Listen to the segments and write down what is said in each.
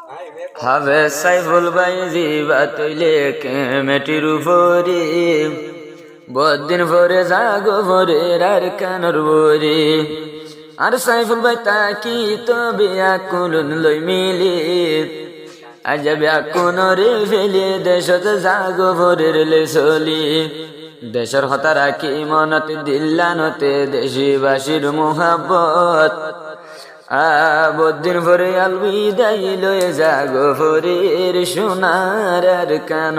হবে সাইফুল ভাই জিবা তৈলে মেটির উপরে বদিন ভরে জাগো ভরে আর কানর ভরে আর সাইফুল ভাই তাকি তো বিয়াকুল লই মিলি আজ বিয়াকুন রে ফেলে দেশত জাগো ভরের লে চলি দেশর হতা রাখি মনত দিল্লানতে দেশবাসীর মোহাব্বত বদিন ভরে আলবিদাই লয়ে জাগো ভরের সোনার আর কান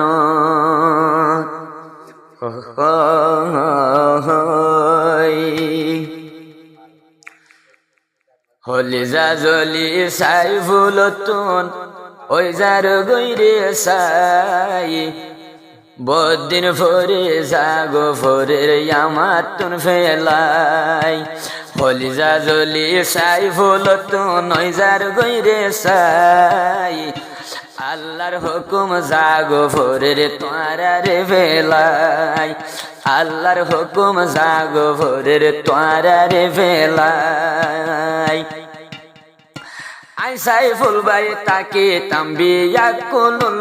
হলি যা জলি সাইফুল তুন ওই যার গৈরে সাই বদিন ভরে জাগো ভরের আমার তুন ফেলাই হলি যা জলি সাইফুল তুন ওই যার গৈরে সাই আল্লাহর হুকুম জাগো ভরের তোয়ারা রে ফেলাই আল্লাহর হুকুম জাগো ভরের তোয়ারা রে ফেলাই আই সাইফুল ভাই তাকে তাম্বিয়া কুনুল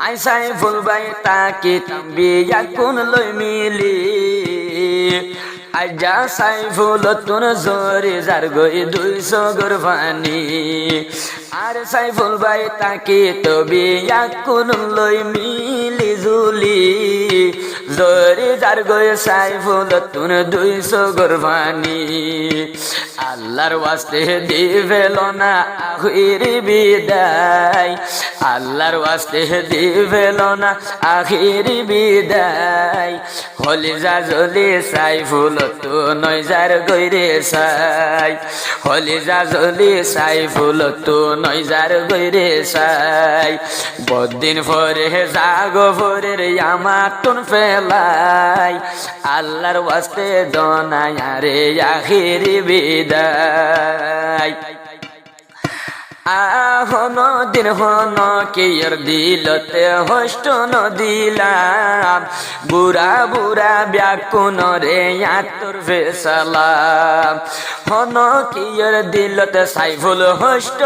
আই সাইফুল ভাই তাকে তাম্বিয়া কুন লই মিলি আজা সাইফুল তুন জোরে যার গই 200 গরফানি আর সাইফুল ভাই তাকে তবিয়া কুন লই মিলি জুলি জোরে যার গই সাইফুল তুন 200 গরফানি আল্লাহর ওয়াস্তে দিবেল না আখিরি বিদায় আল্লাহর ওয়াস্তে দিবেল না আখিরি বিদায় হলি যা জলি সাইফুল তু নইজার গৈরে সাই হলি যা জলি সাইফুল তু নইজার গৈরে সাই বদিন ভরে জাগো ভরের আমার তুন ফেলাই আল্লাহর ওয়াস্তে দনায় রে আখিরি বিদায় আহন দিন হন কেয়ার দিলতে হষ্ট দিলাম বুড়া বুড়া ব্যাকুন রে আতর ফেসালাম হন কেয়ার দিলতে সাইফুল হষ্ট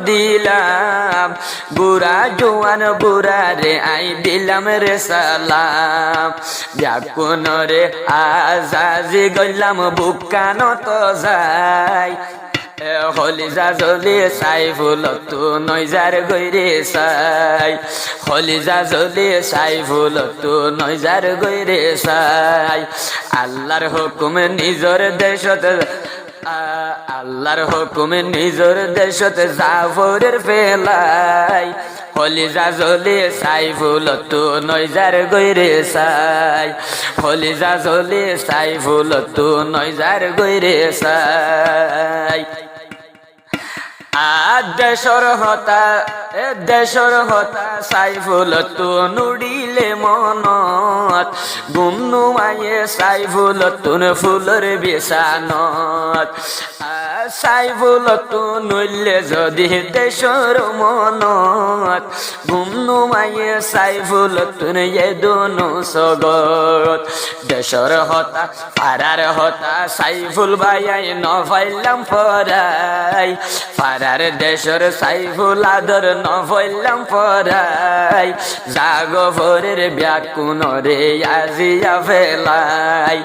দিলাম বুড়া জোয়ান বুড়া রে আই দিলাম রে সালাম ব্যাকুন রে আজাজি গইলাম বুকান তো যাই হলি যা জলি সাইফুল তু নইজার গৈরে সাই হলি যা জলি সাইফুল তু নইজার গৈরে সাই আল্লাহর হুকুম নিজর দেশত আল্লাহর হুকুম নিজর দেশত জাফরের ফেলাই হলি যা জলি সাইফুল তু নইজার গৈরে সাই হলি যা জলি সাইফুল তু নইজার গৈরে সাই দেশর হতা সাইফুল তু নুড়িলে মনত গুমনুমায়ে সাইফুল তুন ফুলর বিছানত সাইফুল তু নইলে যদি দেশর মনত গুমনুমায়ে সাইফুল তুন এদুনু সগত দেশর হতা পারার হতা সাইফুল ভাই নফাইলাম পরাই পারার দেশর সাইফুল আদর নফাইলাম পরাই জাগো ভরের ব্যাকুন রে আজিয়া ফেলাই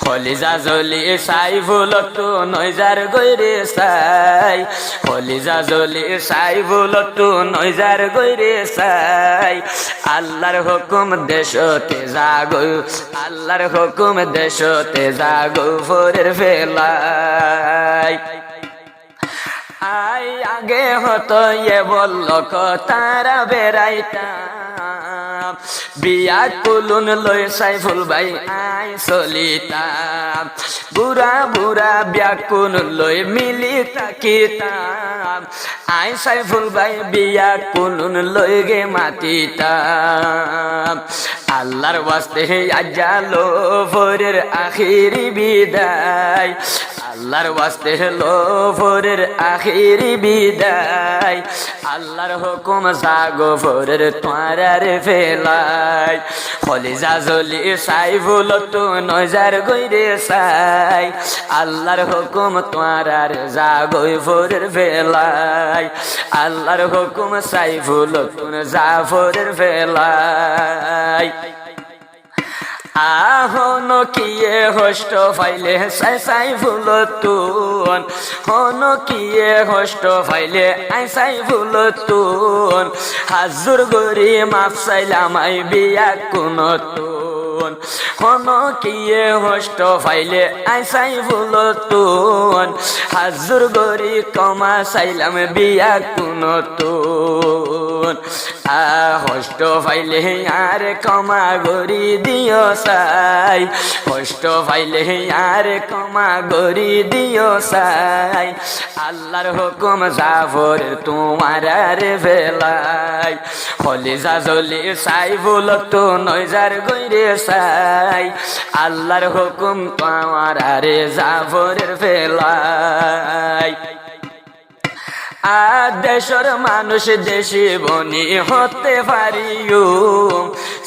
হলি যা জলি সাইফুল তু নইজার গৈরে সাই হলি যা জলি সাইফুল তু নইজার গৈরে সাই আল্লাহর হুকুম দেশতে জাগো আল্লাহর হুকুম দেশতে জাগো ভরের ফেলাই আই আগে হতো এ বলল তারা বেড়াইতাম বিয়া কুলুন লই সাইফুল ভাই আই চলিতাম বুড়া বুড়া ব্যাকুন লই মিলি তাকিতাম আই সাইফুল ভাই বিয়া কুলুন লই গে মাতিতাম আল্লাহর ওয়াস্তে আজালো ভরের আখিরি বিদায় আল্লাহর ওয়াস্তে হলো ভোরের আখিরি বিদায় আল্লাহর হুকুম জাগো ভোরের তোয়ারার ফেলাই খলিজা জলি সাইফুল তো নজার গইরে সাই আল্লাহর হুকুম তোয়ারার জাগো ভোরের ফেলাই আল্লাহর হুকুম সাইফুল তো জাফরের ফেলাই হন কিয়ে হষ্ট ফাইলে সাইফুল তুন হন কিয়ে হষ্ট ফাইলে সাইফুল তুন হাজুর গরি মাফ চাইলাম আই বিয়া কোন তুন হন কিয়ে হষ্ট ফাইলে সাইফুল তুন হাজুর গরি কমা চাইলাম বিয়া কোন তুন হষ্ট ফাইলে আর কমা গরি দিও সাই কষ্ট পাইলে আর কমা গরি দিও সাই আল্লাহর হুকুম জাফর তোমার ফেলাই খলিজা জলি সাইফুল তো নজার গইরে সাই আল্লাহর হুকুম তোমার জাফরের ফেলাই দেশের মানুষ দেশি বনি হতে পারিও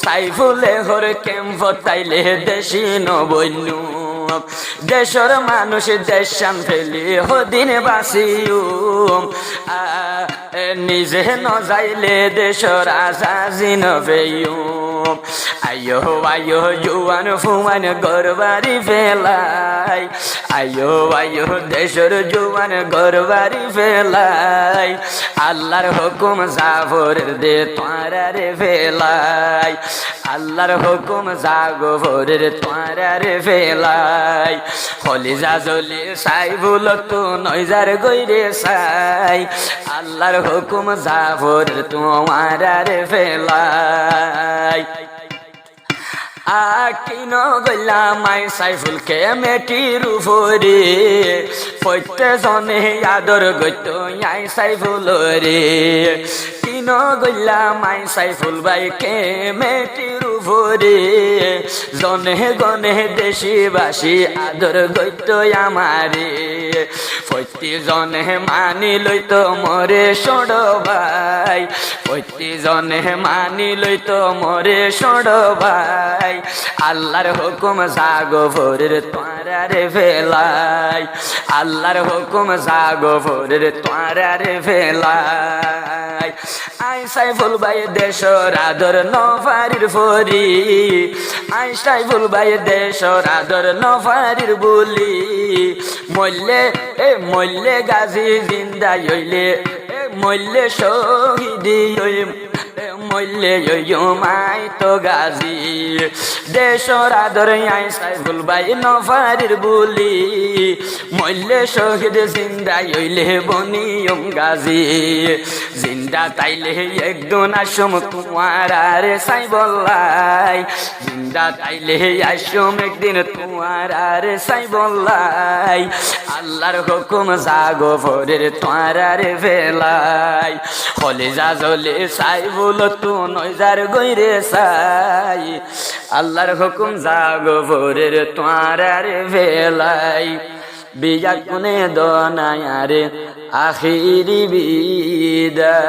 সাইফুলে হর কেম্প তাইলে দেশি নবন্যু দেশের মানুষ দেশান ফেলি হদিন বাসিও নিজে ন যাইলে দেশের আজাজি নবেও আয়ো আয়ো জুয়ান ফুয়ান গরবারি ফেলাই আয়ো আয়ো দেশের জুয়ান গরবারি ফেলাই আল্লাহর হুকুম জাফর দে তোয়ারারে ফেলাই আল্লাহর হুকুম জাগো ভোরের তোয়ারারে ফেলাই খলিজা জলি সাইফুল তো নজার গইরে সাই আল্লাহর হুকুম জাফর তোমারারে ফেলাই কিন গইলাম আই সাইফুলকে মেটির উপরে পৈতে জনে আদর গইত আই সাইফুল রে কিন গইলাম আই সাইফুল ভাইকে মেটির উপরে জনে গনে দেশিবাসী আদর গইত আমারে পৈতি জনে মানি লইত মরে সড় ভাই পৈতি জনে মানি লইত মরে সড় ভাই আল্লাহর হুকুম জাগো ভোরের তোয়ারারে ফেলাই আল্লাহর হুকুম জাগো ভোরের তোয়ারারে ফেলাই আই সাইফুল ভাই দেশর আদর নফারির ফরি আই সাইফুল ভাই দেশর আদর নফারির বলি মল্লে মল্লে গাজী জিন্দা হইলে মল্লে শহীদি মল্লে মাই তো গাজী দেশর আদর আই সাইফুল ভাই নফারির বলি মল্লে শহীদ জিন্দা হইলে বনিয়ম গাজী জিন্দা তাইলে একদম আসম তোমার আরে সাই বললাই জিন্দা তাইলে আসম একদিন তোমার আরে সাই বললাই আল্লাহর হুকুম জাগো ভোরের তোয়ারারে ফেলাই খলিজা জলি সাইফুল তো নজার গইরে সাই আল্লাহর হুকুম জাগো ভোরের তোয়ারারে ফেলাই বিয়া কোনে দনায়ারে আখিরি বিদায়।